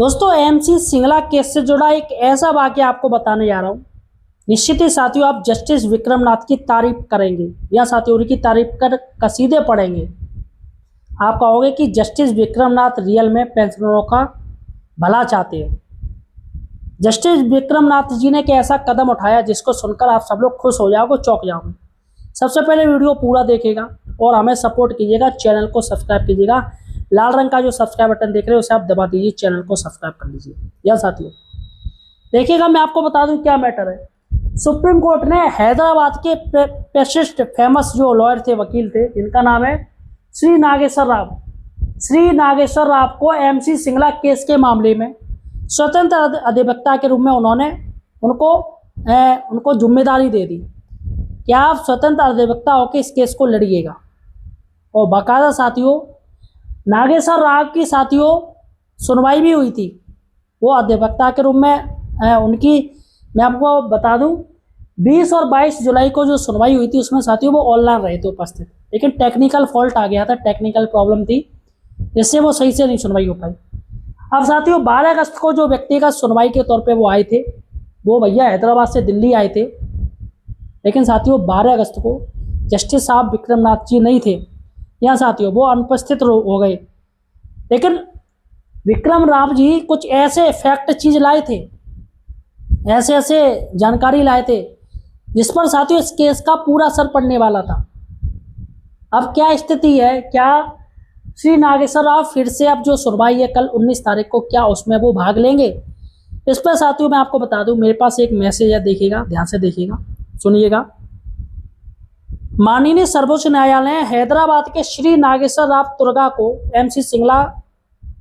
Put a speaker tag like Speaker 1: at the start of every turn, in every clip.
Speaker 1: दोस्तों MC Singla case से जुड़ा एक ऐसा वाकया आपको बताने जा रहा हूँ। निश्चित ही साथियों आप जस्टिस विक्रमनाथ की तारीफ करेंगे या साथियों उनकी तारीफ कर कसीदे पढ़ेंगे। आप कहोगे कि जस्टिस विक्रमनाथ रियल में पेंशनरों का भला चाहते हैं। जस्टिस विक्रमनाथ जी ने एक ऐसा कदम उठाया जिसको सुनकर आप सब लोग खुश हो जाओगे, चौंक जाओगे। सबसे पहले वीडियो पूरा देखिएगा और हमें सपोर्ट कीजिएगा, चैनल को सब्सक्राइब कीजिएगा। लाल रंग का जो सब्सक्राइब बटन देख रहे हो उसे आप दबा दीजिए, चैनल को सब्सक्राइब कर लीजिए। या साथियों देखिएगा, मैं आपको बता दूं क्या मैटर है। सुप्रीम कोर्ट ने हैदराबाद के प्रसिद्ध फेमस जो लॉयर थे, वकील थे, जिनका नाम है श्री नागेश्वर राव को एमसी सिंगला केस के मामले में स्वतंत्र अधिवक्ता के रूप में उन्होंने उनको जिम्मेदारी दे दी कि आप स्वतंत्र अधिवक्ता होकर इस केस को लड़िएगा। और बाकायदा साथियों नागेश्वर राव की साथियों सुनवाई भी हुई थी। वो अधिवक्ता के रूप में उनकी मैं आपको बता दूं 20 और 22 जुलाई को जो सुनवाई हुई थी उसमें साथियों वो ऑनलाइन रहे थे उपस्थित, लेकिन टेक्निकल फॉल्ट आ गया था, टेक्निकल प्रॉब्लम थी जिससे वो सही से नहीं सुनवाई हो पाई। अब साथियों 12 अगस्त को जो व्यक्तिगत सुनवाई के तौर पे वो आए थे, वो भैया हैदराबाद से दिल्ली आए थे, लेकिन साथियों 12 अगस्त को जस्टिस साहब विक्रमनाथ जी नहीं थे यहाँ साथियों, वो अनुपस्थित हो गए। लेकिन विक्रम राव जी कुछ ऐसे फैक्ट चीज लाए थे, ऐसे जानकारी लाए थे जिस पर साथियों इस केस का पूरा असर पड़ने वाला था। अब क्या स्थिति है, क्या श्री नागेश्वर राव फिर से अब जो सुनवाई है कल 19 तारीख को, क्या उसमें वो भाग लेंगे? इस पर साथियों मैं आपको बता दूं, मेरे पास एक मैसेज है, देखिएगा, ध्यान से देखिएगा, सुनिएगा। माननीय सर्वोच्च न्यायालय ने हैदराबाद के श्री नागेश्वर राव तुर्गा को एमसी सिंगला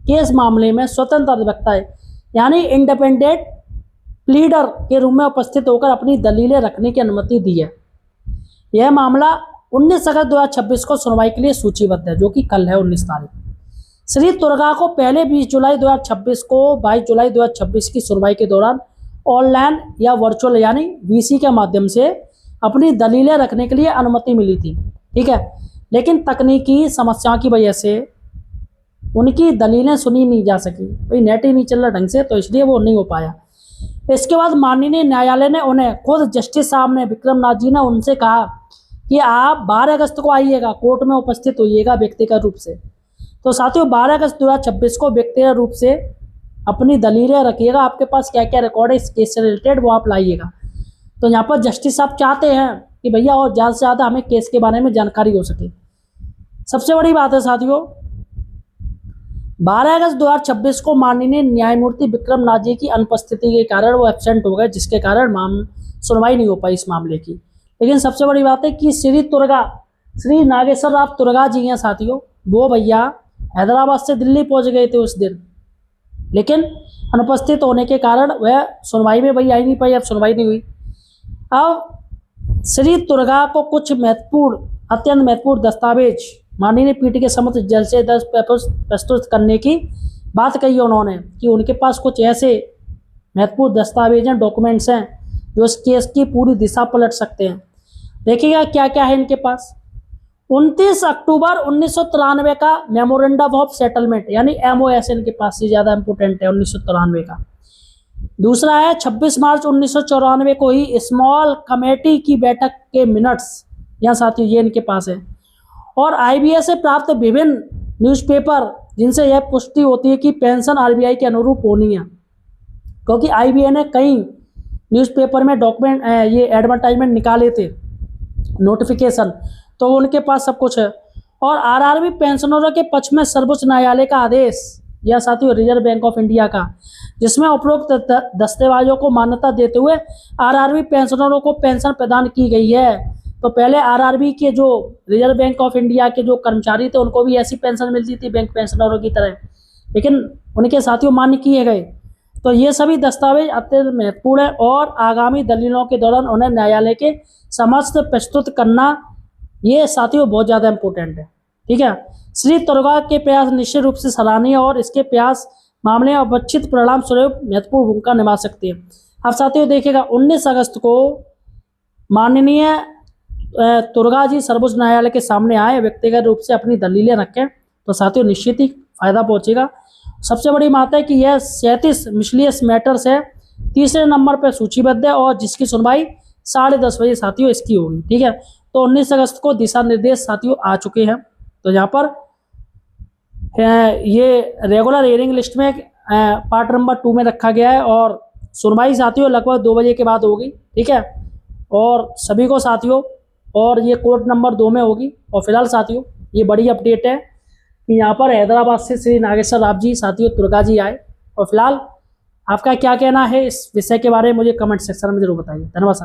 Speaker 1: केस मामले में स्वतंत्र अधिवक्ता यानी इंडिपेंडेंट प्लीडर के रूप में उपस्थित होकर अपनी दलीलें रखने की अनुमति दी है। यह मामला 19 अगस्त 2026 को सुनवाई के लिए सूचीबद्ध है, जो कि कल है 19 तारीख। श्री तुर्गा को पहले 20 जुलाई 2026 को 22 जुलाई 2026 की सुनवाई के दौरान ऑनलाइन या वर्चुअल यानी वीसी के माध्यम से अपनी दलीलें रखने के लिए अनुमति मिली थी, ठीक है। लेकिन तकनीकी समस्याओं की वजह से उनकी दलीलें सुनी नहीं जा सकी, भाई नेट ही नहीं चल रहा ढंग से, तो इसलिए वो नहीं हो पाया। इसके बाद माननीय न्यायालय ने उन्हें खुद जस्टिस साहब ने विक्रमनाथ जी ने उनसे कहा कि आप 12 अगस्त को आइएगा, कोर्ट में उपस्थित होइएगा व्यक्तिगत रूप से। तो साथियों 12 अगस्त 2026 को व्यक्तिगत रूप से अपनी दलीलें रखिएगा, आपके पास क्या क्या रिकॉर्ड है इस केस से रिलेटेड वो आप लाइएगा। तो यहाँ पर जस्टिस साहब चाहते हैं कि भैया और ज़्यादा से ज़्यादा हमें केस के बारे में जानकारी हो सके। सबसे बड़ी बात है साथियों 12 अगस्त 2026 को माननीय न्यायमूर्ति विक्रमनाथ जी की अनुपस्थिति के कारण वो एब्सेंट हो गए, जिसके कारण सुनवाई नहीं हो पाई इस मामले की। लेकिन सबसे बड़ी बात है कि श्री नागेश्वर राव तुर्गा जी हैं साथियों, वो भैया हैदराबाद से दिल्ली पहुंच गए थे उस दिन, लेकिन अनुपस्थित होने के कारण वह सुनवाई में भैया आ ही नहीं पाई, अब सुनवाई नहीं हुई। अब श्री तुर्गा को कुछ अत्यंत महत्वपूर्ण दस्तावेज माननीय पीठ के समक्ष जल्द से जल्द प्रस्तुत करने की बात कही उन्होंने कि उनके पास कुछ ऐसे महत्वपूर्ण दस्तावेज हैं, डॉक्यूमेंट्स हैं जो इस केस की पूरी दिशा पलट सकते हैं। देखिएगा क्या क्या है इनके पास। 29 अक्टूबर 1993 का मेमोरेंडम ऑफ सेटलमेंट यानी MOS इनके पास से ज़्यादा इंपोर्टेंट है 1993 का। दूसरा है 26 मार्च 1994 को ही स्मॉल कमेटी की बैठक के मिनट्स, यहाँ साथियों ये इनके पास है। और IBA से प्राप्त विभिन्न न्यूज़पेपर जिनसे यह पुष्टि होती है कि पेंशन RBI के अनुरूप होनी है, क्योंकि IBA ने कई न्यूज़पेपर में डॉक्यूमेंट ये एडवर्टाइजमेंट निकाले थे, नोटिफिकेशन, तो उनके पास सब कुछ है। और RRB पेंशनरों के पक्ष में सर्वोच्च न्यायालय का आदेश या साथियों रिजर्व बैंक ऑफ इंडिया का, जिसमें उपरोक्त दस्तावेजों को मान्यता देते हुए RRB पेंशनरों को पेंशन प्रदान की गई है। तो पहले RRB के जो रिजर्व बैंक ऑफ इंडिया के जो कर्मचारी थे उनको भी ऐसी पेंशन मिलती थी बैंक पेंशनरों की तरह, लेकिन उनके साथियों मान्य किए गए। तो ये सभी दस्तावेज अत्यंत महत्वपूर्ण है और आगामी दलीलों के दौरान उन्हें न्यायालय के समक्ष प्रस्तुत करना ये साथियों बहुत ज़्यादा इंपॉर्टेंट है, ठीक है। श्री तुर्गा के प्रयास निश्चित रूप से सराहनीय और इसके प्रयास मामले में अपेक्षित परिणाम स्वरूप महत्वपूर्ण भूमिका निभा सकते हैं। अब साथियों देखिएगा 19 अगस्त को माननीय तुर्गा जी सर्वोच्च न्यायालय के सामने आए, व्यक्तिगत रूप से अपनी दलीलें रखें, तो साथियों निश्चित ही फायदा पहुंचेगा सबसे बड़ी बात है कि यह 37 मिसलियस मैटर्स है, तीसरे नंबर पर सूचीबद्ध है और जिसकी सुनवाई 10:30 बजे साथियों इसकी होगी। ठीक है, तो 19 अगस्त को दिशा निर्देश साथियों आ चुके हैं। तो यहाँ पर ये रेगुलर हियरिंग लिस्ट में पार्ट नंबर 2 में रखा गया है और सुनवाई साथियों लगभग 2 बजे के बाद होगी। ठीक है, और सभी को साथियों, और ये कोर्ट नंबर 2 में होगी। और फिलहाल साथियों ये बड़ी अपडेट है कि यहाँ पर हैदराबाद से श्री नागेश्वर राव जी साथियों तुर्गा जी आए। और फिलहाल आपका क्या कहना है इस विषय के बारे में मुझे कमेंट सेक्शन में जरूर बताइए। धन्यवाद।